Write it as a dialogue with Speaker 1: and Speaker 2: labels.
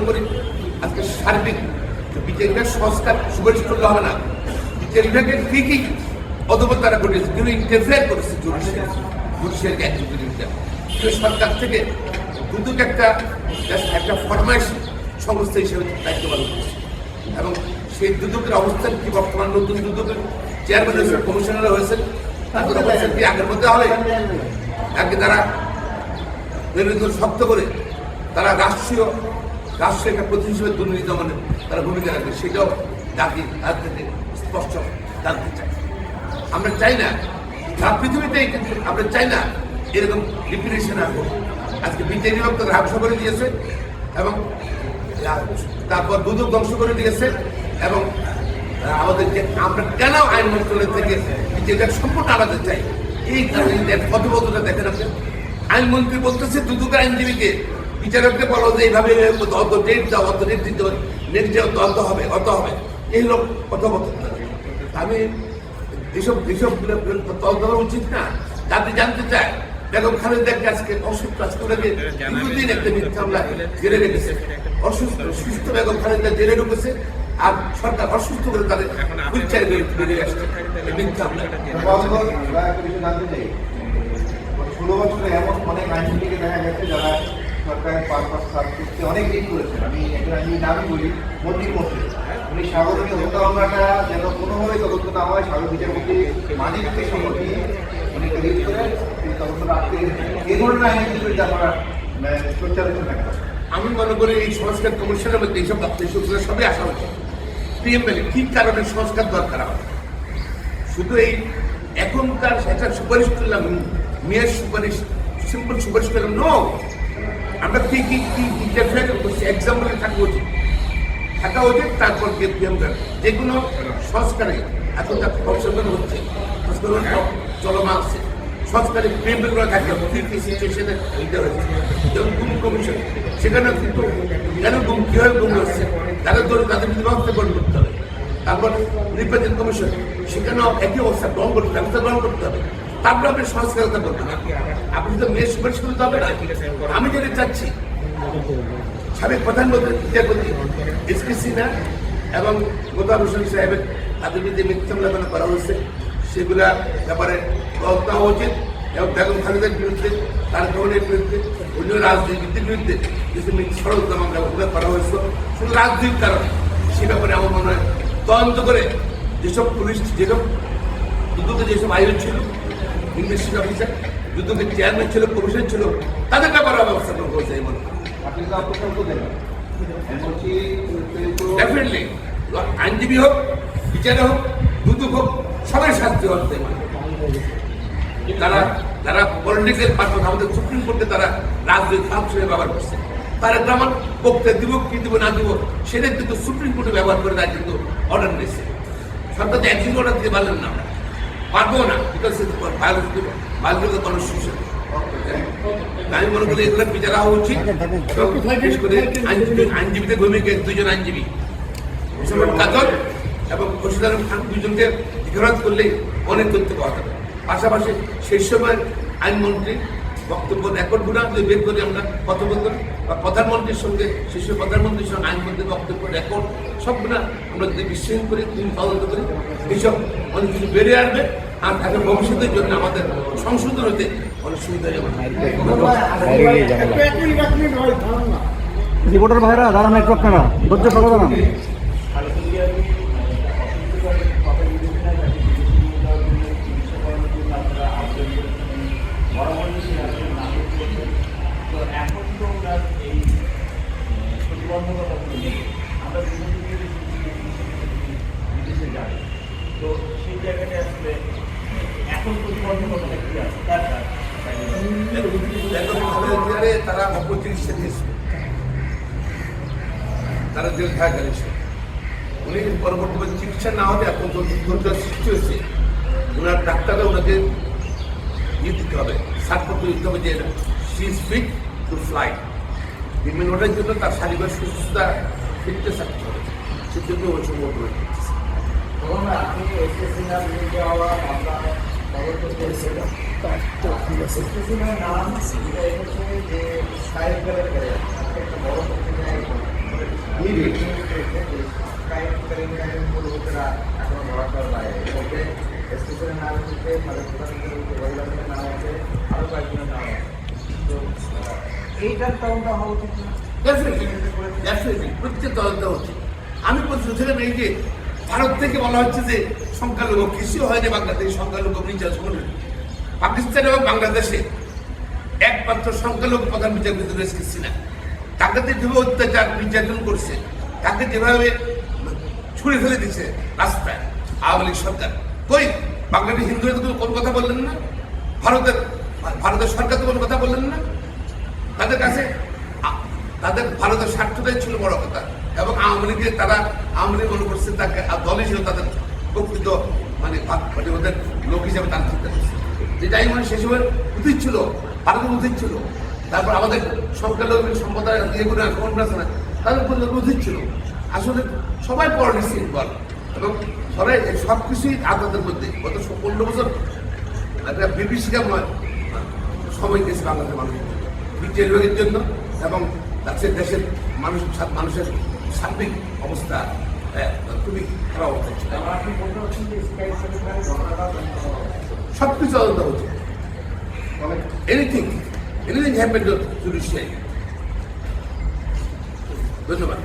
Speaker 1: করি আজকে সার্বিক বিচার বিভাগ সংস্কার সুপারিশ করলে হবে না। বিচার বিভাগের ঠিকই অধপতনা ঘটেছে, কিন্তু ইন্টারফেয়ার করেছে জুডিশিয়াল অ্যাক্টিভিটিটা। সরকার থেকে দুদক একটা ফরমাইশ সংস্থা হিসেবে দায়িত্ব পালন করছে, এবং সেই দুদকের অবস্থান কি বর্তমান নতুন দুদকের চেয়ারম্যান হয়েছে, কমিশনার হয়েছেন, তাদের অবস্থান কি আগের মধ্যে হবে? আগে তারা মেরুদণ্ড শক্ত করে তারা রাষ্ট্রীয় একটা প্রতিনিধি হিসেবে দুর্নীতি দমনে তারা ভূমিকা রাখবে, সেটাও জাতি তার থেকে স্পষ্ট জানতে চাই। আমরা চাই না সারা পৃথিবীতেই, কিন্তু আমরা চাই না এরকম রিপিটেশন আসবো। আজকে বিচার বিভাগ তো ধ্বংস করে দিয়েছে, এবং তারপর দুদক ধ্বংস করে দিয়েছে, এবং আমাদের যে আমরা কেন আইন মন্ত্রণালয় থেকে বিচার সম্পূর্ণ আলাদা চাই, এই কারণে কথোপকথনটা দেখেন আপনি। আইনমন্ত্রী বলতেছে দুদকের আইনজীবীকে, বিচারককে বলো যে এইভাবে অত ডেট দাও, অত ডেট দিতে হবে, নেক্সট ডে অত হবে, এই লোক কথোপকথন। আমি এসব তদন্ত করা উচিত না। যাতে জানতে চায় বেগম খালেদাকে আজকে অসুস্থ, আজকে ওনাকে দীর্ঘদিন একটা মিথ্যা মামলা জেলে রেখেছে, সুস্থ বেগম খালেদা জেলে ঢুকেছে, আর সরকার অসুস্থ করে তাদের হুইলচেয়ার বেরিয়ে আসছে মিথ্যা মামলা।
Speaker 2: 16 বছরে এমন অনেক আইনজীবীকে দেখা গেছে যারা সরকারের পারপাস সার্ভ করতে অনেক দিন করেছেন। আমি নামই বলি মন্ত্রীর মধ্যে উনি স্বাগতিক হত্যা মামলাটা যেন কোনোভাবেই তদন্ত না হয়, স্বাগত বিচারপতি মানিককে সম্মতি উনি ক্রেডিট করে এই তদন্তটা আটকে রেখেছেন। এই ধরনের আইনজীবী আপনারা প্রচারিত থাকবে।
Speaker 1: আমি মনে করি এই সংস্কার কমিশনের মধ্যে এইসব সবই আসা হচ্ছে। প্রিএমএলএ কি কারণে সংস্কার দরকার হবে? শুধু এই এখনকার একটা সুপারিশ করলাম, মেয়ের সুপারিশ, সিম্পল সুপারিশ করলাম, নো। আমরা কি এক্সাম্পলে থাকা উচিত, তারপর যে কোনো সংস্কারে এখন তার সংশোধন হচ্ছে, চলমান আছে, সংস্কারে প্রেমগুলো থাকে সিচুয়েশনে হয়েছে। যেমন গুম কমিশন, সেখানে কিন্তু কেন গুম, কীভাবে গুম হচ্ছে, তাদের ধরে তাদের ব্যবস্থা গ্রহণ করতে হবে। তারপর নির্বাচন কমিশন, সেখানেও একই অবস্থা ব্যবস্থা গ্রহণ করতে হবে। তারপরে আপনি সংস্কারতা করবেন, আপনি তো মেয়ে সুপারিশ করতে হবে না। আমি যেটা চাচ্ছি, সাবেক প্রধানমন্ত্রী বিচারপতি এসকে সিনহা এবং গোলাম হোসেন সাহেবের তাদের বিরুদ্ধে মিথ্যা মামলা করা হয়েছে, সেগুলা ব্যাপারে তদন্ত হওয়া উচিত, এবং বেগম খালেদার বিরুদ্ধে, তার গ্রহণের বিরুদ্ধে, অন্য রাজনীতির বিরুদ্ধে কিছু ষড়যন্ত্র মামলা করা হয়েছিল শুধু রাজনৈতিক কারণে, সে ব্যাপারে আমার মনে হয় তদন্ত করে যেসব পুলিশ, যেসব দুদকে যেসব আয়োজন ছিল, ইনভেস্টিগেশন অফিসার, দুদকের চেয়ারম্যান ছিল, কমিশন ছিল, তাদের ব্যাপারে ব্যবস্থা গ্রহণ করেছে। এই মনে
Speaker 2: আপনি তো আপনার
Speaker 1: ডেফিনেটলি আইনজীবী হোক, বিচারে হোক, দুদক হোক, সবাই শাস্তি হতে মানে তারা পলিটিক্যাল পারপাস, আমাদের সুপ্রিম কোর্টে তারা রাজনৈতিক ফাংশনে ব্যবহার করছে। তারা যেমন বক্তব্য দিব, কি দিব না দিব, সেটা কিন্তু সুপ্রিম কোর্টে ব্যবহার করে তারা কিন্তু অর্ডার নিয়েছে। সরকার তো একদিন অর্ডার দিতে পারলেন না, পারবো না, বিকজ ভায়োলেট কনস্টিটিউশন। আমি মনে করি এগুলো বিচার হওয়া উচিত। বিশেষ করে আইনজীবীদের ভূমিকা, দুজন আইনজীবী কাজল এবং খোরশেদ আলম খান, দুজনকে জিজ্ঞাসা করলে অনেক তথ্য পাওয়া যাবে। পাশাপাশি সেই সময় আইনমন্ত্রী বক্তব্য রেকর্ডগুলো যদি বের করে আমরা কথোপকথন, বা প্রধানমন্ত্রীর সঙ্গে শীর্ষ প্রধানমন্ত্রীর সঙ্গে আইনমন্ত্রীর বক্তব্য রেকর্ড সবগুলো আমরা যদি বিশ্বাস করি, তদন্ত করি, এইসব অনেক কিছু বেড়ে আসবে। আর তাকে ভবিষ্যতের জন্য আমাদের সংশোধন হতে অনেক সুবিধা যাবে।
Speaker 3: রিপোর্টার ভাইরা দাঁড়ান, একটু আপনারা ধৈর্য সহ দাঁড়ান।
Speaker 4: এখন তো এই প্রতিবন্ধকতা আমরা বিদেশে যাই, তো সেই জায়গাটা আসলে এখন প্রতিবন্ধকতা কি আছে
Speaker 1: তারা অপচিকিৎসা দিয়েছে, তারা জেল থাকা গেছে। উনি পরবর্তীতে চিকিৎসা না হলে এখন সৃষ্টি হয়েছে, ওনার ডাক্তাররা ওনাকে ইয়ে দিতে হবে, ছাড়পত্র দিতে হবে যে she is fit to fly. Treatment ওটার জন্য তার শারীরিক সুস্থতা ফিটনেস থাকতে হবে, সেজন্য ওই সময়
Speaker 4: আপনি নাম যে সাহেব একটা বড় এইটার তদন্ত হওয়া উচিত না?
Speaker 1: Definitely, প্রত্যেক তদন্ত হচ্ছে। আমি বলছিলাম এই যে ভারত থেকে বলা হচ্ছে যে সংখ্যালঘু কিছু হয়নি বাংলাদেশ, সংখ্যালঘু নির্যাতন। পাকিস্তান এবং বাংলাদেশে একমাত্র সংখ্যালঘু প্রধান বিচারপতি রয়েছে কিসিনা। তাকে যেভাবে অত্যাচার নির্যাতন করছে, তাকে যেভাবে ছুঁড়ে ফেলে দিচ্ছে রাস্তায় আওয়ামী লীগ সরকার। কই বাংলাদেশ হিন্দুরা তো কোনো কথা বললেন না, ভারতের সরকার তো কোনো কথা বললেন না। তাদের কাছে তাদের ভারতের স্বার্থটাই ছিল বড় কথা, এবং আওয়ামী লীগের তারা আওয়ামী লীগ মনে করছে তাকে দলই ছিল তাদের প্রকৃত মানে ওদের লোক হিসাবে তারা চিন্তা করছে, যেটাই মানে সে সময় উচিত ছিল, ভারতের উচিত ছিল। তারপর আমাদের সংখ্যালঘু সম্প্রদায় ইয়েগুলো এখন আছে না, তাদের উচিত ছিল। আসলে সবাই পলিসি বল, এবং সবাই সব কিছুই আদালতের মধ্যে গত 15 বছর একটা বিভীষিকাময় সময় গেছে বাংলাদেশের মানুষের বিচার বিভাগের জন্য, এবং তাতে দেশের মানুষের সার্বিক অবস্থা খুবই খারাপ অবস্থা ছিল।
Speaker 4: আপনি বলতে পারছেন যে স্কাই সেমিনারে ঘটনাটা
Speaker 1: সব কিছু তদন্ত হচ্ছে, এনিথিং হ্যাপেন্ড জুডিশিয়ারি। ধন্যবাদ।